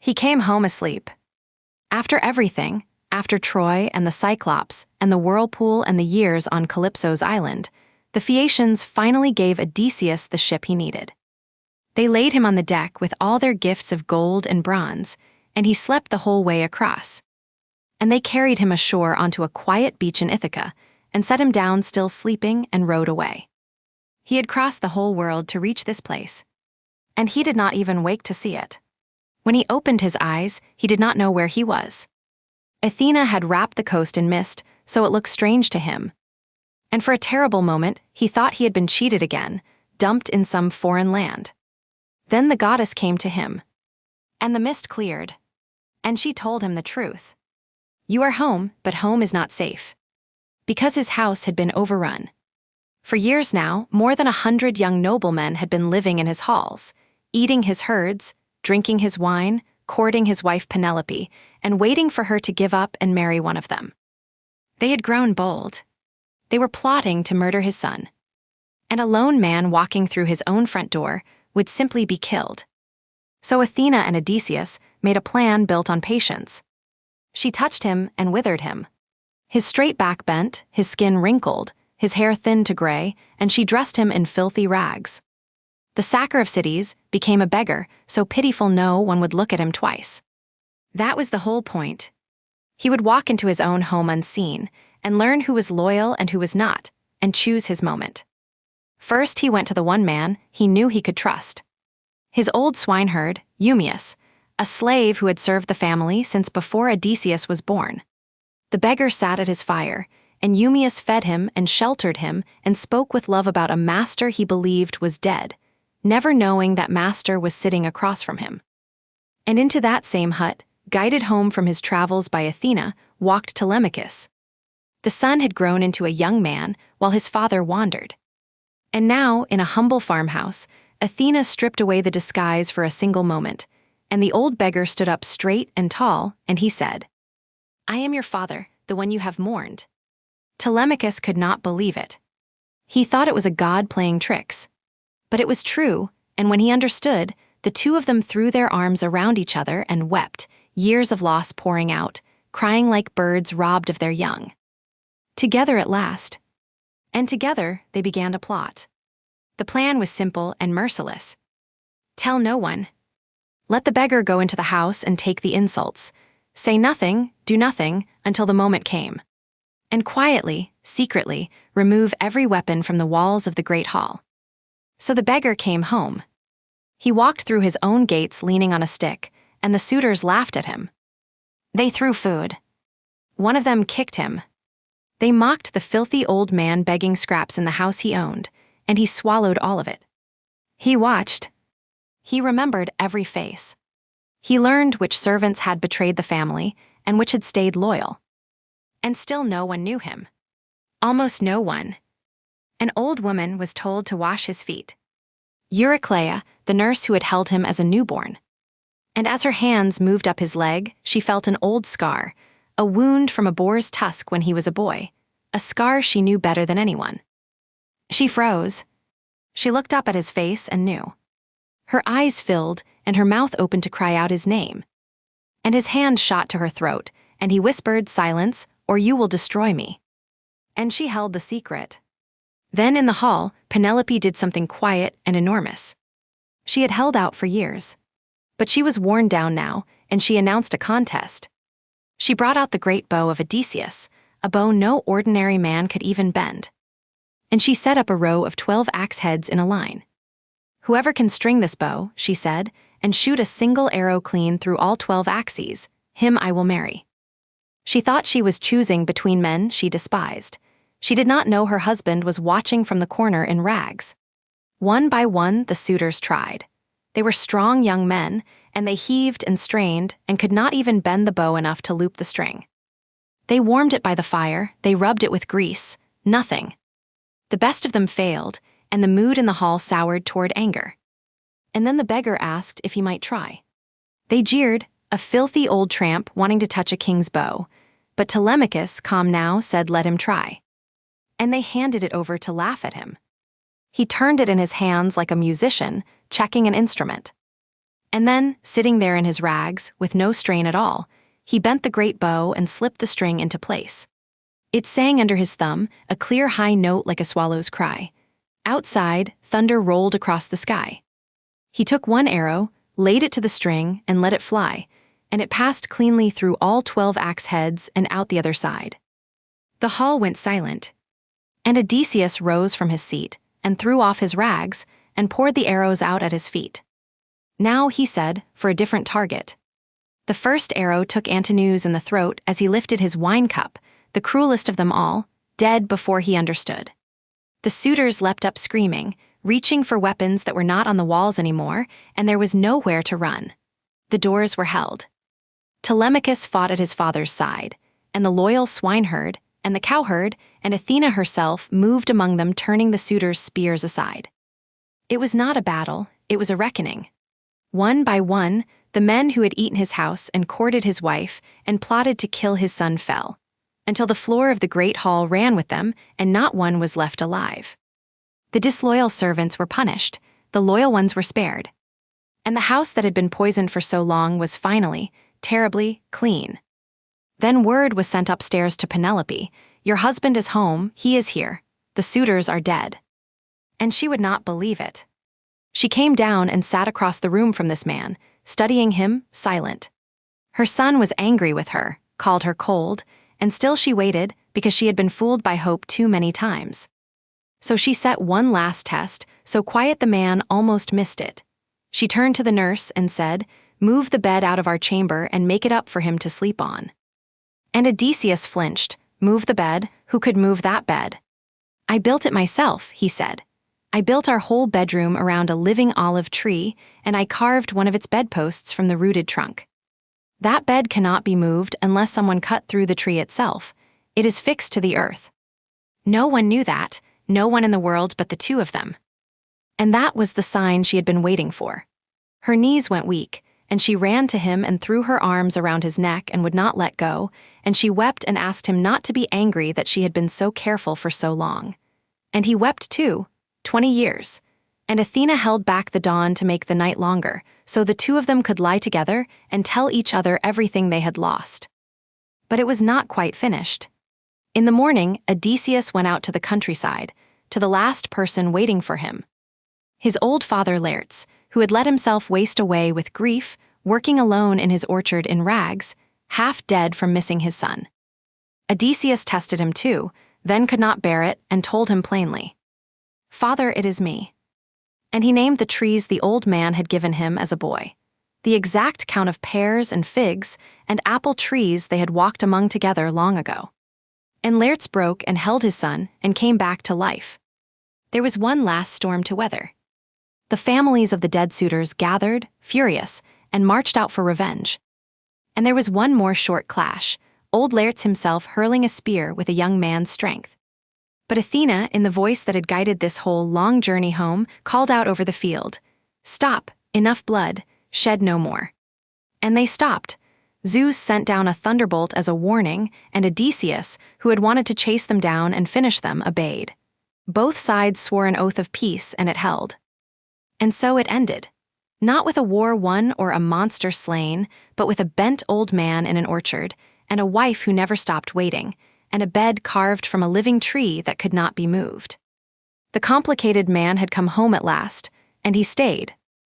He came home asleep. After everything, after Troy and the Cyclops and the whirlpool and the years on Calypso's island, the Phaeacians finally gave Odysseus the ship he needed. They laid him on the deck with all their gifts of gold and bronze, and he slept the whole way across. And they carried him ashore onto a quiet beach in Ithaca and set him down still sleeping and rowed away. He had crossed the whole world to reach this place, and he did not even wake to see it. When he opened his eyes, he did not know where he was. Athena had wrapped the coast in mist, so it looked strange to him. And for a terrible moment, he thought he had been cheated again, dumped in some foreign land. Then the goddess came to him, and the mist cleared, and she told him the truth. You are home, but home is not safe. Because his house had been overrun. For years now, more than 100 young noblemen had been living in his halls, eating his herds, drinking his wine, courting his wife Penelope, and waiting for her to give up and marry one of them. They had grown bold. They were plotting to murder his son. And a lone man walking through his own front door would simply be killed. So Athena and Odysseus made a plan built on patience. She touched him and withered him. His straight back bent, his skin wrinkled, his hair thinned to gray, and she dressed him in filthy rags. The sacker of cities became a beggar, so pitiful no one would look at him twice. That was the whole point. He would walk into his own home unseen, and learn who was loyal and who was not, and choose his moment. First he went to the one man he knew he could trust. His old swineherd, Eumaeus, a slave who had served the family since before Odysseus was born. The beggar sat at his fire, and Eumaeus fed him and sheltered him and spoke with love about a master he believed was dead, never knowing that master was sitting across from him. And into that same hut, guided home from his travels by Athena, walked Telemachus. The son had grown into a young man while his father wandered. And now, in a humble farmhouse, Athena stripped away the disguise for a single moment, and the old beggar stood up straight and tall, and he said, I am your father, the one you have mourned. Telemachus could not believe it. He thought it was a god playing tricks. But it was true, and when he understood, the two of them threw their arms around each other and wept, years of loss pouring out, crying like birds robbed of their young. Together at last. And together they began to plot. The plan was simple and merciless. Tell no one. Let the beggar go into the house and take the insults. Say nothing, do nothing, until the moment came. And quietly, secretly, remove every weapon from the walls of the great hall. So the beggar came home. He walked through his own gates leaning on a stick, and the suitors laughed at him. They threw food. One of them kicked him. They mocked the filthy old man begging scraps in the house he owned, and he swallowed all of it. He watched. He remembered every face. He learned which servants had betrayed the family and which had stayed loyal. And still no one knew him. Almost no one. An old woman was told to wash his feet. Eurycleia, the nurse who had held him as a newborn. And as her hands moved up his leg, she felt an old scar, a wound from a boar's tusk when he was a boy, a scar she knew better than anyone. She froze. She looked up at his face and knew. Her eyes filled, and her mouth opened to cry out his name. And his hand shot to her throat, and he whispered, Silence, or you will destroy me. And she held the secret. Then in the hall, Penelope did something quiet and enormous. She had held out for years. But she was worn down now, and she announced a contest. She brought out the great bow of Odysseus, a bow no ordinary man could even bend. And she set up a row of 12 axe heads in a line. Whoever can string this bow, she said, and shoot a single arrow clean through all 12 axes, him I will marry. She thought she was choosing between men she despised. She did not know her husband was watching from the corner in rags. One by one, the suitors tried. They were strong young men, and they heaved and strained and could not even bend the bow enough to loop the string. They warmed it by the fire, they rubbed it with grease, nothing. The best of them failed, and the mood in the hall soured toward anger. And then the beggar asked if he might try. They jeered, a filthy old tramp wanting to touch a king's bow, but Telemachus, calm now, said let him try. And they handed it over to laugh at him. He turned it in his hands like a musician, checking an instrument. And then, sitting there in his rags, with no strain at all, he bent the great bow and slipped the string into place. It sang under his thumb, a clear high note like a swallow's cry. Outside, thunder rolled across the sky. He took one arrow, laid it to the string, and let it fly, and it passed cleanly through all 12 axe heads and out the other side. The hall went silent, and Odysseus rose from his seat and threw off his rags and poured the arrows out at his feet. Now, he said, for a different target. The first arrow took Antinous in the throat as he lifted his wine cup, the cruelest of them all, dead before he understood. The suitors leapt up screaming, reaching for weapons that were not on the walls anymore, and there was nowhere to run. The doors were held. Telemachus fought at his father's side, and the loyal swineherd, and the cowherd, and Athena herself moved among them, turning the suitors' spears aside. It was not a battle, it was a reckoning. One by one, the men who had eaten his house and courted his wife and plotted to kill his son fell, until the floor of the great hall ran with them, and not one was left alive. The disloyal servants were punished, the loyal ones were spared. And the house that had been poisoned for so long was finally, terribly, clean. Then word was sent upstairs to Penelope, "Your husband is home, he is here, the suitors are dead." And she would not believe it. She came down and sat across the room from this man, studying him, silent. Her son was angry with her, called her cold, and still she waited because she had been fooled by hope too many times. So she set one last test, so quiet the man almost missed it. She turned to the nurse and said, "Move the bed out of our chamber and make it up for him to sleep on." And Odysseus flinched. "Move the bed? Who could move that bed?" "I built it myself," he said. "I built our whole bedroom around a living olive tree, and I carved one of its bedposts from the rooted trunk. That bed cannot be moved unless someone cut through the tree itself. It is fixed to the earth." No one knew that, no one in the world but the two of them. And that was the sign she had been waiting for. Her knees went weak, and she ran to him and threw her arms around his neck and would not let go, and she wept and asked him not to be angry that she had been so careful for so long. And he wept too, 20 years. And Athena held back the dawn to make the night longer, so the two of them could lie together and tell each other everything they had lost. But it was not quite finished. In the morning, Odysseus went out to the countryside, to the last person waiting for him. His old father Laertes, who had let himself waste away with grief, working alone in his orchard in rags, half dead from missing his son. Odysseus tested him too, then could not bear it and told him plainly, "Father, it is me." And he named the trees the old man had given him as a boy, the exact count of pears and figs and apple trees they had walked among together long ago. And Laertes broke and held his son and came back to life. There was one last storm to weather. The families of the dead suitors gathered, furious, and marched out for revenge. And there was one more short clash, old Laertes himself hurling a spear with a young man's strength. But Athena, in the voice that had guided this whole long journey home, called out over the field, "Stop, enough blood, shed no more." And they stopped. Zeus sent down a thunderbolt as a warning, and Odysseus, who had wanted to chase them down and finish them, obeyed. Both sides swore an oath of peace, and it held. And so it ended. Not with a war won or a monster slain, but with a bent old man in an orchard, and a wife who never stopped waiting, and a bed carved from a living tree that could not be moved. The complicated man had come home at last, and he stayed,